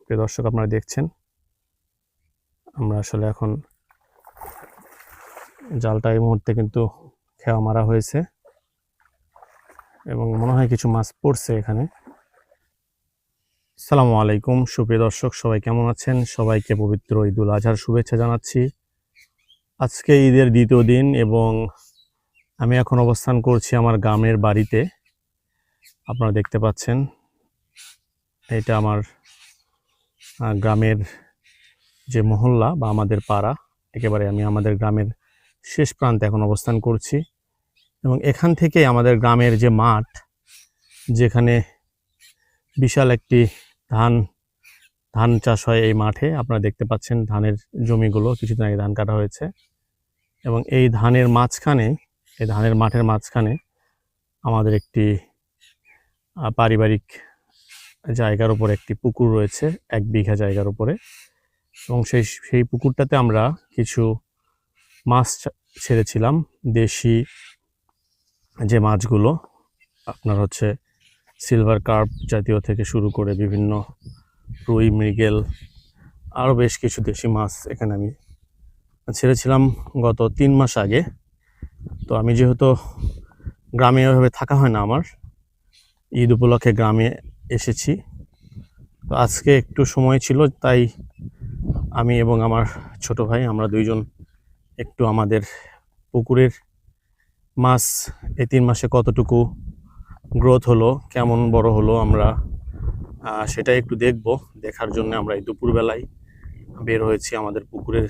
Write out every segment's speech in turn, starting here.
প্রিয় দর্শক, আপনারা দেখছেন আমরা আসলে এখন জালটা এই মুহূর্তে কিন্তু খেওয়া মারা হয়েছে এবং মনে হয় কিছু মাছ পড়ছে এখানে। আসসালামু আলাইকুম সুপ্রিয় দর্শক, সবাই কেমন আছেন? সবাইকে পবিত্র ঈদুল আজহার শুভেচ্ছা জানাচ্ছি। আজকে ঈদের দ্বিতীয় দিন এবং আমি এখন অবস্থান করছি আমার গ্রামের বাড়িতে। আপনারা দেখতে পাচ্ছেন এটা আমার গ্রামের যে মহল্লা বা আমাদের পাড়া, একেবারে আমি আমাদের গ্রামের শেষ প্রান্তে এখন অবস্থান করছি এবং এখান থেকে আমাদের গ্রামের যে মাঠ, যেখানে বিশাল একটি ধান চাষ হয় এই মাঠে, আপনারা দেখতে পাচ্ছেন ধানের জমিগুলো কিছুদিন আগে ধান কাটা হয়েছে এবং এই ধানের মাঠের মাঝখানে আমাদের একটি পারিবারিক জায়গার উপরে একটি পুকুর রয়েছে, 1 বিঘা জায়গার উপরে, এবং সেই পুকুরটাতে আমরা কিছু মাছ ছেড়েছিলাম। দেশি যে মাছগুলো আপনার হচ্ছে সিলভার কার্প জাতীয় থেকে শুরু করে বিভিন্ন রুই, মৃগেল, আরও বেশ কিছু দেশি মাছ এখানে আমি ছেড়েছিলাম গত 3 মাস আগে। তো আমি যেহেতু গ্রামে এভাবে থাকা হয় না, আমার ঈদ উপলক্ষে গ্রামে এসেছি, তো আজকে একটু সময় ছিল, তাই আমি এবং আমার ছোট ভাই আমরা দুইজন একটু আমাদের পুকুরের মাছ এই 3 মাসে কতটুকু গ্রোথ হলো, কেমন বড় হলো, আমরা সেটাই একটু দেখার জন্য আমরা এই দুপুরবেলায় বের হয়েছি আমাদের পুকুরের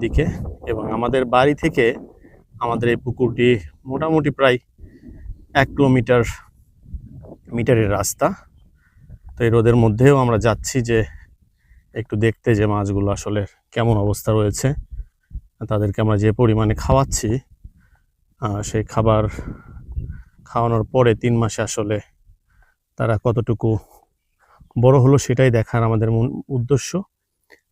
দিকে। এবং আমাদের বাড়ি থেকে আমাদের এই পুকুরটি মোটামুটি প্রায় 1 কিলোমিটারের রাস্তা। তো এই রোদের মধ্যেও আমরা যাচ্ছি যে একটু দেখতে যে মাছগুলো আসলে কেমন অবস্থা রয়েছে, তাদেরকে আমরা যে পরিমাণে খাওয়াচ্ছি সেই খাবার খাওয়ানোর পরে 3 মাসে আসলে তারা কতটুকু বড় হলো সেটাই দেখার আমাদের মূল উদ্দেশ্য।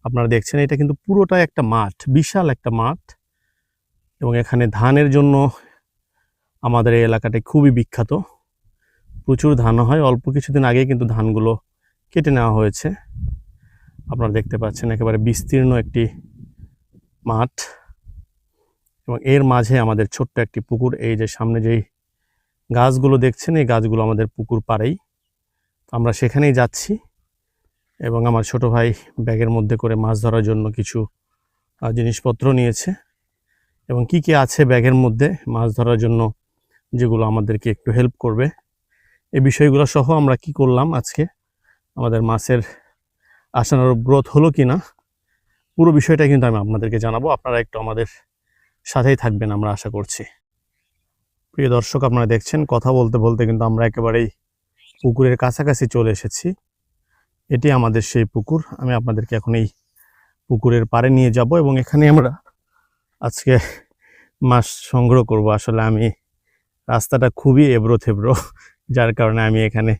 আপনারা দেখছেন এটা কিন্তু পুরোটাই একটা মাঠ, বিশাল একটা মাঠ, এবং এখানে ধানের জন্য আমাদের এই এলাকাটা খুবই বিখ্যাত। প্রচুর ধান হয়। অল্প কিছুদিন আগে কিন্তু ধানগুলো কেটে নেওয়া হয়েছে। আপনারা দেখতে পাচ্ছেন একেবারে বিস্তীর্ণ একটি মাঠ এবং এর মাঝে আমাদের ছোট্ট একটি পুকুর। এই যে সামনে যেই গাছগুলো দেখছেন, এই গাছগুলো আমাদের পুকুর পাড়েই, আমরা সেখানেই যাচ্ছি। এবং আমার ছোট ভাই ব্যাগের মধ্যে করে মাছ ধরার জন্য কিছু জিনিসপত্র নিয়েছে এবং কি কি আছে ব্যাগের মধ্যে মাছ ধরার জন্য যেগুলো আমাদেরকে একটু হেল্প করবে, এই বিষয়গুলো সহ আমরা কি করলাম আজকে, আমাদের মাছের আশানুরূপ গ্রোথ হলো কিনা, পুরো বিষয়টা কিন্তু আমি আপনাদেরকে জানাবো। আপনারা একটু আমাদের সাথেই থাকবেন আমরা আশা করছি। প্রিয় দর্শক, আপনারা দেখছেন কথা বলতে বলতে কিন্তু আমরা একেবারেই পুকুরের কাছাকাছি চলে এসেছি। এটি আমাদের সেই পুকুর। আমি আপনাদেরকে এখন এই পুকুরের পাড়ে নিয়ে যাব এবং এখানে আমরা আজকে মাছ সংগ্রহ করব। আসলে আমি রাস্তাটা খুবই এবড়ো থেবড়ো, যার কারণে আমি এখানে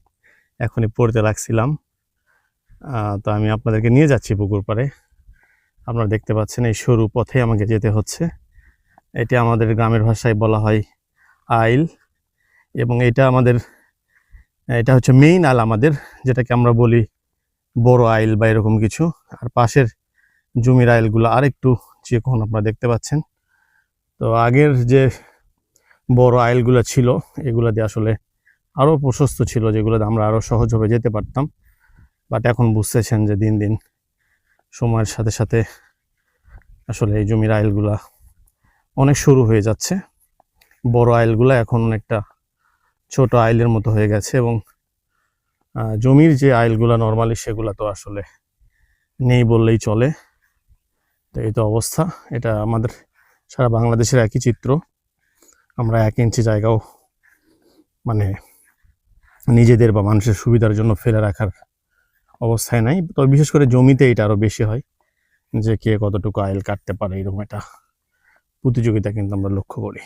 এখনই পড়তে লাগছিলাম। তো আমি আপনাদেরকে নিয়ে যাচ্ছি পুকুর পাড়ে। আপনারা দেখতে পাচ্ছেন এই সরু পথে আমাকে যেতে হচ্ছে। এটি আমাদের গ্রামের ভাষায় বলা হয় আইল, এবং এটা হচ্ছে মেইন আইল আমাদের, যেটাকে আমরা বলি বড় আইল বা এরকম কিছু। আর পাশের জমির আইলগুলো আরেকটু চিকন আপনারা দেখতে পাচ্ছেন। তো আগের যে বড় আইলগুলো ছিল এগুলো দিয়ে আসলে আরও প্রশস্ত ছিল, যেগুলোতে আমরা আরও সহজভাবে যেতে পারতাম। বাট এখন বুঝতেছেন যে দিন দিন সময়ের সাথে সাথে আসলে এই জমির আইলগুলা অনেক সরু হয়ে যাচ্ছে। বড় আইলগুলো এখন অনেকটা ছোট আইলের মতো হয়ে গেছে এবং জমির যে আইলগুলা নর্মালি সেগুলা তো আসলে নেই বললেই চলে। তো এই তো অবস্থা। এটা আমাদের সারা বাংলাদেশের একই চিত্র। আমরা 1 ইঞ্চি জায়গাও মানে নিজেদের বা মানুষের সুবিধার জন্য ফেলে রাখার অবস্থায় নাই। তবে বিশেষ করে জমিতে এটা আরও বেশি হয় যে কে কতটুকু আইল কাটতে পারে, এরকম একটা প্রতিযোগিতা কিন্তু আমরা লক্ষ্য করি।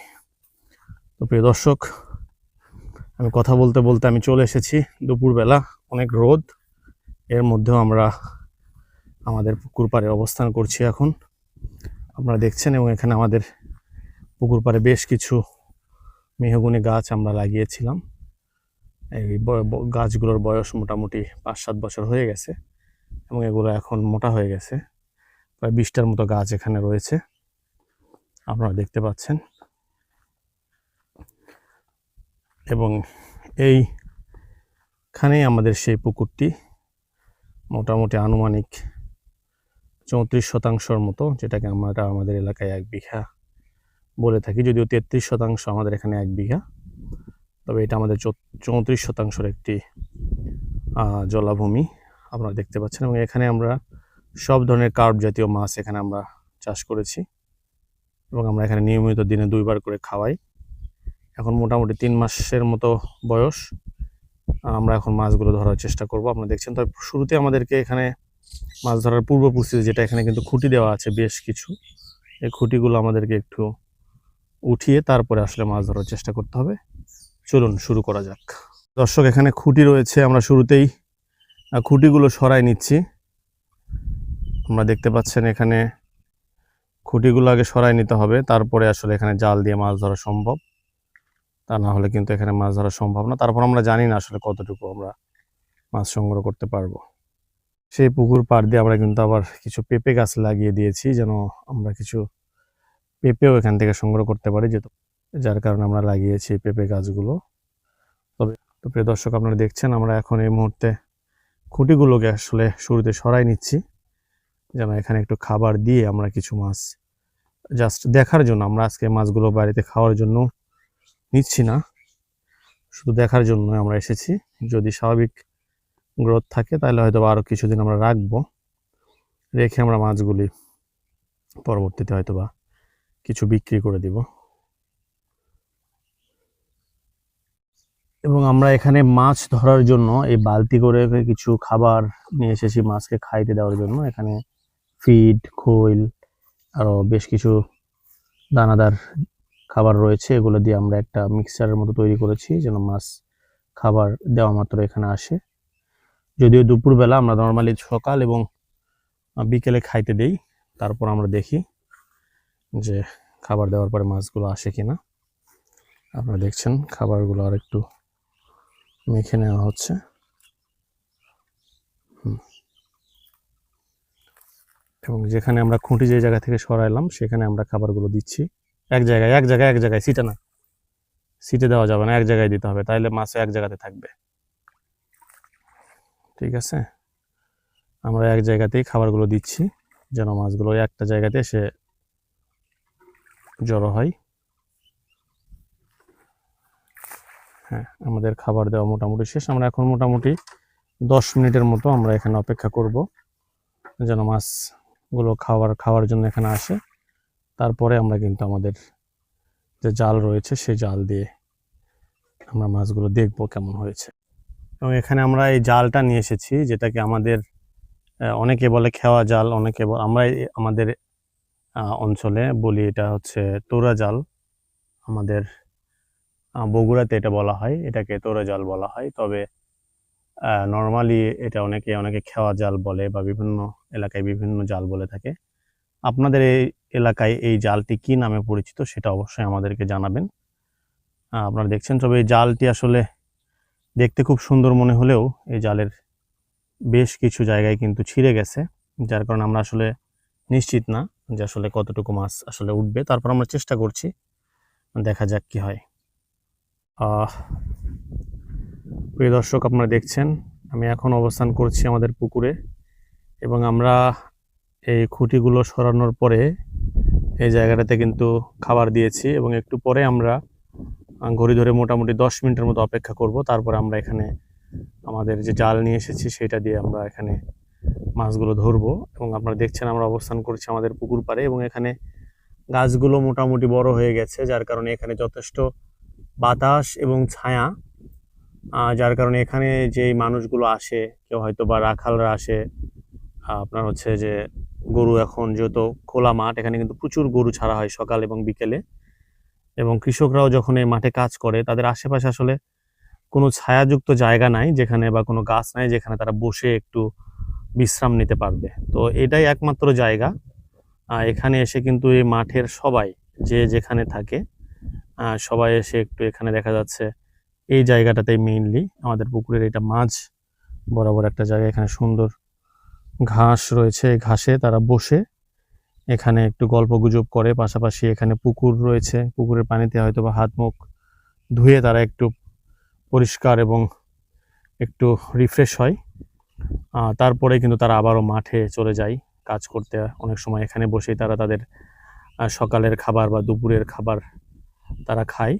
তো প্রিয় দর্শক, আমি কথা বলতে বলতে আমি চলে এসেছি দুপুরবেলা, অনেক রোদ, এর মধ্যেও আমরা আমাদের পুকুর পাড়ে অবস্থান করছি এখন, আপনারা দেখছেন। এবং এখানে আমাদের পুকুর পাড়ে বেশ কিছু মেহগনি গাছ আমরা লাগিয়েছিলাম। এই গাছগুলোর বয়স মোটামুটি 5-7 বছর হয়ে গেছে এবং এগুলো এখন মোটা হয়ে গেছে। প্রায় 20টার মতো গাছ এখানে রয়েছে, আপনারা দেখতে পাচ্ছেন। এবং এইখানেই আমাদের সেই পুকুরটি, মোটামুটি আনুমানিক 34% মতো, যেটাকে আমরা আমাদের এলাকায় 1 বিঘা বলে থাকি, যদিও 33% আমাদের এখানে 1 বিঘা, তবে এটা আমাদের 34% একটি জলাভূমি আপনারা দেখতে পাচ্ছেন। এবং এখানে আমরা সব ধরনের কার্প জাতীয় মাছ এখানে আমরা চাষ করেছি এবং আমরা এখানে নিয়মিত দিনে 2 বার করে খাওয়াই। এখন মোটামুটি 3 মাসের মতো বয়স। আমরা এখন মাছগুলো ধরার চেষ্টা করব। আপনারা দেখছেন, তবে শুরুতে আমাদেরকে এখানে মাছ ধরার পূর্ব প্রস্তুতি, যেটা এখানে কিন্তু খুঁটি দেওয়া আছে বেশ কিছু, এই খুঁটিগুলো আমাদেরকে একটু উঠিয়ে তারপরে আসলে মাছ ধরার চেষ্টা করতে হবে। চলুন শুরু করা যাক। দর্শক, এখানে খুঁটি রয়েছে, আমরা শুরুতেই খুঁটিগুলো সরাই নিচ্ছি। আপনারা দেখতে পাচ্ছেন এখানে খুঁটিগুলো আগে সরাই নিতে হবে, তারপরে আসলে এখানে জাল দিয়ে মাছ ধরা সম্ভব, তা না হলে কিন্তু এখানে মাছ ধরা সম্ভব না। তারপর আমরা জানি না আসলে কতটুকু আমরা মাছ সংগ্রহ করতে পারবো। সেই পুকুর পাড় দিয়ে আমরা কিন্তু আবার কিছু পেঁপে গাছ লাগিয়ে দিয়েছি, যেন আমরা কিছু পেঁপেও এখান থেকে সংগ্রহ করতে পারি, যার কারণে আমরা লাগিয়েছি পেঁপে গাছগুলো। তবে তো প্রিয় দর্শক, আপনারা দেখছেন আমরা এখন এই মুহূর্তে খুঁটিগুলোকে আসলে শুরুতে সরাই নিচ্ছি, যেন এখানে একটু খাবার দিয়ে আমরা কিছু মাছ জাস্ট দেখার জন্য, আমরা আজকে মাছগুলো বাড়িতে খাওয়ার জন্য নিচ্ছি না, শুধু দেখার জন্য আমরা এসেছি। যদি স্বাভাবিক গ্রোথ থাকে তাহলে হয়তো আরও কিছুদিন আমরা রাখবো, রেখে আমরা মাছগুলি পরবর্তীতে হয়তো বা কিছু বিক্রি করে দিব। এবং আমরা এখানে মাছ ধরার জন্য এই বালতি করে কিছু খাবার নিয়ে এসেছি মাছকে খাইতে দেওয়ার জন্য। এখানে ফিড, খৈল, আরও বেশ কিছু দানাদার খাবার রয়েছে, এগুলো দিয়ে আমরা একটা মিক্সচারের মতো তৈরি করেছি, যেন মাছ খাবার দেওয়া মাত্র এখানে আসে। যদিও দুপুরবেলা আমরা নর্মালি সকাল এবং বিকেলে খাইতে দেই, তারপর আমরা দেখি যে খাবার দেওয়ার পরে মাছগুলো আসে কিনা। আপনারা দেখছেন খাবারগুলো আর একটু মেখে নেওয়া হচ্ছে। এবং যেখানে আমরা খুঁটি যে জায়গা থেকে সরাইলাম সেখানে আমরা খাবারগুলো দিচ্ছি। এক জায়গায় সিটে না, সিটে দেওয়া যাবে না, এক জায়গায় দিতে হবে, তাইলে মাছ এক জায়গাতে থাকবে। ঠিক আছে, আমরা এক জায়গাতেই খাবারগুলো দিচ্ছি, যেন মাছগুলো একটা জায়গাতে এসে জড়ো হয়। হ্যাঁ, আমাদের খাবার দেওয়া মোটামুটি শেষ। আমরা এখন মোটামুটি 10 মিনিটের মতো আমরা এখানে অপেক্ষা করব, যেন মাছগুলো খাওয়ার জন্য এখানে আসে। তারপরে আমরা কিন্তু আমাদের যে জাল রয়েছে সেই জাল দিয়ে আমরা মাছগুলো দেখব কেমন হয়েছে। এবং এখানে আমরা এই জালটা নিয়ে এসেছি, যেটাকে আমাদের অনেকে বলে খেওয়া জাল, অনেকে আমরা আমাদের অঞ্চলে বলি এটা হচ্ছে তোরা জাল। আমাদের বগুড়াতে এটা বলা হয়, এটাকে তোরা জাল বলা হয়। তবে নর্মালি এটা অনেকে খেওয়া জাল বলে, বা বিভিন্ন এলাকায় বিভিন্ন জাল বলে থাকে। আপনাদের এই এলাকায় এই জালটি কি নামে পরিচিত সেটা অবশ্যই আমাদেরকে জানাবেন। আপনারা দেখছেন, তবে এই জালটি আসলে দেখতে খুব সুন্দর মনে হলেও এই জালের বেশ কিছু জায়গায় কিন্তু ছিঁড়ে গেছে, যার কারণে আমরা আসলে নিশ্চিত না যে আসলে কতটুকু মাছ আসলে উঠবে। তারপর আমরা চেষ্টা করছি, দেখা যাক কি হয়। প্রিয় দর্শক, আপনারা দেখছেন আমি এখন অবস্থান করছি আমাদের পুকুরে, এবং আমরা এই খুঁটিগুলো সরানোর পরে এই জায়গাটাতে কিন্তু খাবার দিয়েছি, এবং একটু পরে আমরা ঘড়ি ধরে মোটামুটি 10 মিনিটের মতো অপেক্ষা করব। তারপরে আমরা এখানে আমাদের যে জাল নিয়ে এসেছি সেটা দিয়ে আমরা এখানে মাছগুলো ধরবো। এবং আপনারা দেখছেন আমরা অবস্থান করছি আমাদের পুকুর পাড়ে, এবং এখানে গাছগুলো মোটামুটি বড় হয়ে গেছে, যার কারণে এখানে যথেষ্ট বাতাস এবং ছায়া, যার কারণে এখানে যে মানুষগুলো আসে, কেউ হয়তো বা রাখালরা আসে, আপনার হচ্ছে যে গরু, এখন যেহেতু খোলা মাঠ, এখানে কিন্তু প্রচুর গরু ছাড়া হয় সকাল এবং বিকেলে। এবং কৃষকরাও যখন এই মাঠে কাজ করে, তাদের আশেপাশে আসলে কোনো ছায়াযুক্ত জায়গা নাই যেখানে, বা কোনো গাছ নাই যেখানে তারা বসে একটু বিশ্রাম নিতে পারবে। তো এটাই একমাত্র জায়গা। এখানে এসে কিন্তু এই মাঠের সবাই, যে যেখানে থাকে, সবাই এসে একটু এখানে দেখা যাচ্ছে এই জায়গাটাতেই মেইনলি আমাদের পুকুরের এটা মাঝ বরাবর একটা জায়গা, এখানে সুন্দর ঘাস রয়েছে। এই ঘাসে তারা বসে এখানে একটু গল্প গুজব করে, পাশাপাশি এখানে পুকুর রয়েছে, পুকুরের পানিতে হয়তো বা হাত মুখ ধুয়ে তারা একটু পরিষ্কার এবং একটু রিফ্রেশ হয়। তারপরে কিন্তু তারা আবারও মাঠে চলে যায় কাজ করতে। অনেক সময় এখানে বসেই তারা তাদের সকালের খাবার বা দুপুরের খাবার তারা খায়।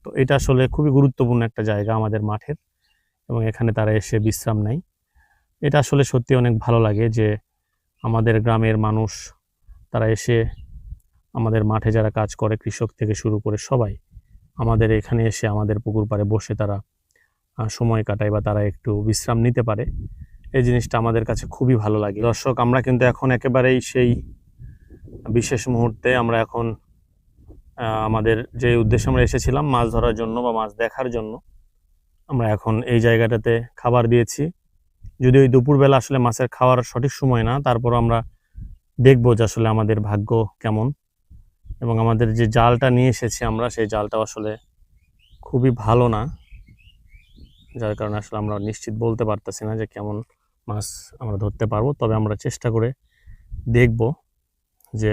তো এটা আসলে খুবই গুরুত্বপূর্ণ একটা জায়গা আমাদের মাঠের, এবং এখানে তারা এসে বিশ্রাম নেয়। এটা আসলে সত্যি অনেক ভালো লাগে যে আমাদের গ্রামের মানুষ তারা এসে আমাদের মাঠে যারা কাজ করে, কৃষক থেকে শুরু করে সবাই আমাদের এখানে এসে আমাদের পুকুর পাড়ে বসে তারা সময় কাটায় বা তারা একটু বিশ্রাম নিতে পারে। এই জিনিসটা আমাদের কাছে খুবই ভালো লাগে। দর্শক, আমরা কিন্তু এখন একেবারেই সেই বিশেষ মুহূর্তে, আমরা এখন আমাদের যে উদ্দেশ্যে আমরা এসেছিলাম মাছ ধরার জন্য বা মাছ দেখার জন্য, আমরা এখন এই জায়গাটাতে খাবার দিয়েছি। যদি ওই দুপুরবেলা আসলে মাছের খাওয়ার সঠিক সময় না, তারপর আমরা দেখবো যে আসলে আমাদের ভাগ্য কেমন। এবং আমাদের যে জালটা নিয়ে এসেছি আমরা, সেই জালটা আসলে খুবই ভালো না, যার কারণে আসলে আমরা নিশ্চিত বলতে পারতেছি না যে কেমন মাছ আমরা ধরতে পারবো। তবে আমরা চেষ্টা করে দেখব যে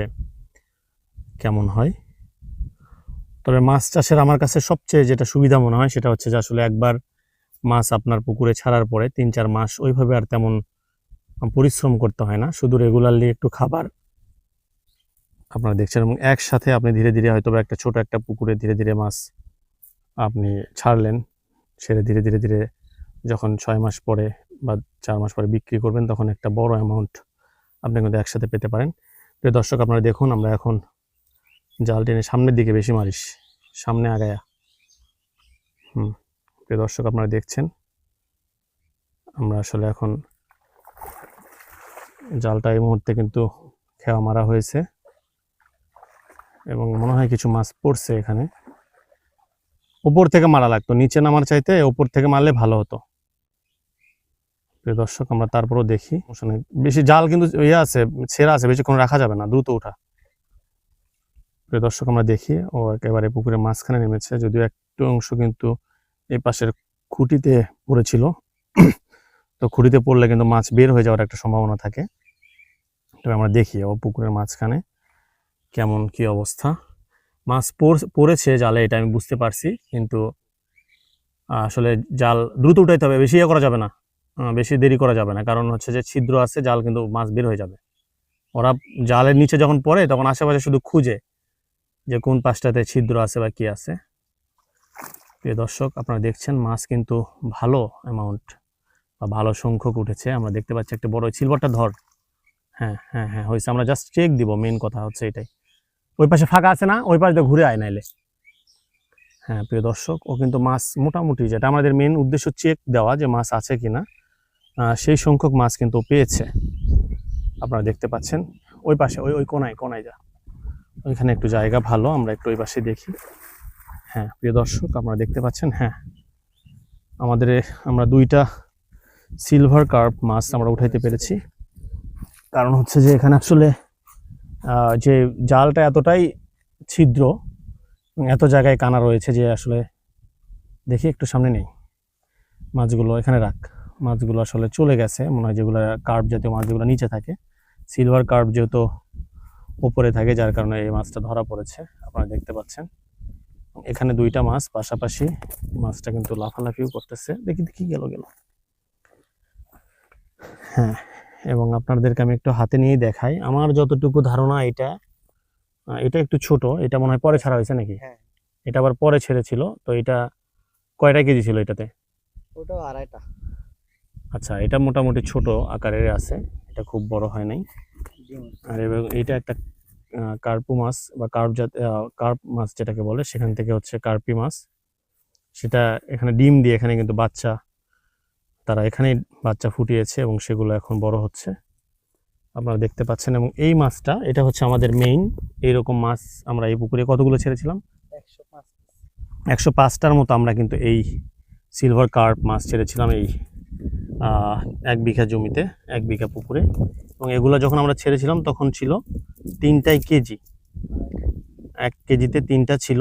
কেমন হয়। তবে মাছ চাষের আমার কাছে সবচেয়ে যেটা সুবিধা মনে হয় সেটা হচ্ছে যে আসলে একবার মাছ আপনার পুকুরে ছাড়ার পরে 3-4 মাস ওইভাবে আর তেমন পরিশ্রম করতে হয় না। শুধু রেগুলারলি একটু খাবার আপনারা দেখছেন, এবং একসাথে আপনি ধীরে ধীরে হয়তো একটা ছোট একটা পুকুরে ধীরে ধীরে মাছ আপনি ছাড়লেন, ছেড়ে ধীরে ধীরে ধীরে যখন 6 মাস পরে বা 4 মাস পরে বিক্রি করবেন, তখন একটা বড় অ্যামাউন্ট আপনি কিন্তু একসাথে পেতে পারেন। প্রিয় দর্শক, আপনারা দেখুন আমরা এখন জাল টেনে সামনের দিকে বেশি মারিস, সামনে আগায়া। প্রিয় দর্শক, আপনারা দেখছেন আমরা আসলে এখন জালটা এই মুহূর্তে কিন্তু খেওয়া মারা হয়েছে, এবং মনে হয় কিছু মাছ পড়ছে এখানে। উপর থেকে মারা লাগতো, নিচে নামার চাইতে উপর থেকে মারলে ভালো হতো। প্রিয় দর্শক, আমরা তারপরও দেখি, বেশি জাল কিন্তু আছে, ছেঁড়া আছে, বেশিক্ষণ রাখা যাবে না, দ্রুত ওঠা। প্রিয় দর্শক, আমরা দেখি ও একেবারে পুকুরের মাঝখানে নেমেছে, যদিও একটু অংশ কিন্তু এই পাশের খুঁটিতে পড়েছিল। তো খুঁটিতে পড়লে কিন্তু মাছ বের হয়ে যাওয়ার একটা সম্ভাবনা থাকে। তবে আমরা দেখি ও পুকুরের মাঝখানে কেমন কি অবস্থা। মাছ পড়েছে জালে, এটা আমি বুঝতে পারছি, কিন্তু আসলে জাল দ্রুত উঠাইতে হবে, বেশি করা যাবে না, বেশি দেরি করা যাবে না। কারণ হচ্ছে যে ছিদ্র আছে, জাল কিন্তু মাছ বের হয়ে যাবে। ওরা জালের নিচে যখন পড়ে তখন আশেপাশে শুধু খুঁজে যে কোন পাশটাতে ছিদ্র আছে বা কি আছে। প্রিয় দর্শক, আপনারা দেখছেন মাছ কিন্তু ভালো অ্যামাউন্ট বা ভালো সংখ্যক উঠেছে। আমরা দেখতে পাচ্ছি একটা বড় সিলভারটা ধর। হ্যাঁ হ্যাঁ হ্যাঁ, হয়েছে। আমরা জাস্ট চেক দিব, মেন কথা হচ্ছে এটাই। ওই পাশে ফাঁকা আছে না, ওই পাশে ঘুরে আয় নাইলে। হ্যাঁ প্রিয় দর্শক, ও কিন্তু মাছ মোটামুটি, যেটা আমাদের মেন উদ্দেশ্য চেক দেওয়া যে মাছ আছে কিনা, সেই সংখ্যক মাছ কিন্তু পেয়েছে। আপনারা দেখতে পাচ্ছেন ওই পাশে, ওই কোনায় যা, ওইখানে একটু জায়গা ভালো, আমরা একটু ওই পাশে দেখি। হ্যাঁ প্রিয় দর্শক, আপনারা দেখতে পাচ্ছেন, হ্যাঁ আমরা 2টা সিলভার কার্প মাছ আমরা উঠাইতে পেরেছি। কারণ হচ্ছে যে এখানে আসলে যে জালটা এতটাই ছিদ্র, এত জায়গায় কানা রয়েছে যে আসলে দেখি একটু সামনে নেই, মাছগুলো এখানে রাখ। মাছগুলো আসলে চলে গেছে মনে হয়, যেগুলো কার্প জাতীয় মাছগুলো নিচে থাকে। সিলভার কার্প যেহেতু উপরে থাকে, যার কারণে এই মাছটা ধরা পড়েছে। আপনারা দেখতে পাচ্ছেন এখানে 2টা মাছ পাশাপাশি, মাছটা কিন্তু লাফালাফিও করতেছে। দেখি গেল। হ্যাঁ, এবং আপনাদেরকে আমি একটু হাতে নিয়ে দেখাই। আমার যতটুকু ধারণা এটা একটু ছোট, এটা মনে হয় পরে ছাড়া হয়েছে নাকি? হ্যাঁ, এটা আবার পরে ছেড়েছিল। তো এটা কয়টা কেজি ছিল এটাতে? ওটাও 2.5টা। আচ্ছা, এটা মোটামুটি ছোট আকারের আছে, এটা খুব বড় হয় নাই। আর এবং এটা একটা কার্পু মাছ বা কার্প মাছ যেটাকে বলে, সেখান থেকে হচ্ছে কার্পি মাছ। সেটা এখানে ডিম দিয়ে, এখানে কিন্তু তারা এখানেই বাচ্চা ফুটিয়েছে এবং সেগুলো এখন বড় হচ্ছে, আপনারা দেখতে পাচ্ছেন। এবং এই মাছটা, এটা হচ্ছে আমাদের মেইন। এইরকম মাছ আমরা এই পুকুরে কতগুলো ছেড়েছিলাম? 105টার মতো আমরা কিন্তু এই সিলভার কার্প মাছ ছেড়েছিলাম এই 1 বিঘা জমিতে, 1 বিঘা পুকুরে। এবং এগুলো যখন আমরা ছেড়েছিলাম তখন ছিল 3টাই কেজি, 1 কেজিতে 3টা ছিল।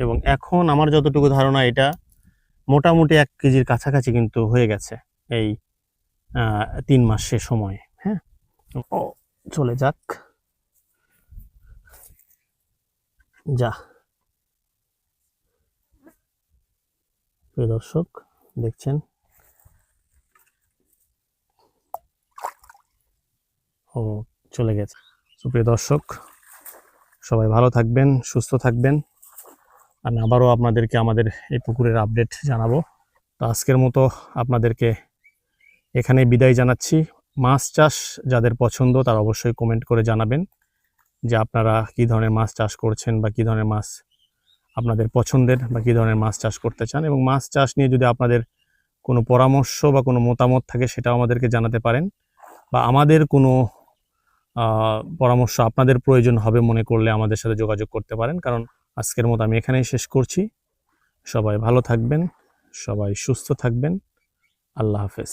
এবং এখন আমার যতটুকু ধারণা, এটা মোটামুটি 1 কেজির কাছাকাছি কিন্তু হয়ে গেছে এই 3 মাসের সময়। হ্যাঁ, ও চলে যাক, যা। প্রিয় দর্শক দেখছেন, ও চলে গেছে। প্রিয় দর্শক সবাই ভালো থাকবেন, সুস্থ থাকবেন, আর আবারও আপনাদেরকে আমাদের এই পুকুরের আপডেট জানাবো। তো আজকের মতো আপনাদেরকে এখানে বিদায় জানাচ্ছি। মাছ চাষ যাদের পছন্দ তারা অবশ্যই কমেন্ট করে জানাবেন যে আপনারা কী ধরনের মাছ চাষ করছেন বা কী ধরনের মাছ আপনাদের পছন্দের বা কী ধরনের মাছ চাষ করতে চান, এবং মাছ চাষ নিয়ে যদি আপনাদের কোনো পরামর্শ বা কোনো মতামত থাকে সেটাও আমাদেরকে জানাতে পারেন, বা আমাদের কোনো পরামর্শ আপনাদের প্রয়োজন হবে মনে করলে আমাদের সাথে যোগাযোগ করতে পারেন। কারণ আজকের মতো আমি এখানেই শেষ করছি। সবাই ভালো থাকবেন, সবাই সুস্থ থাকবেন। আল্লাহ হাফেজ।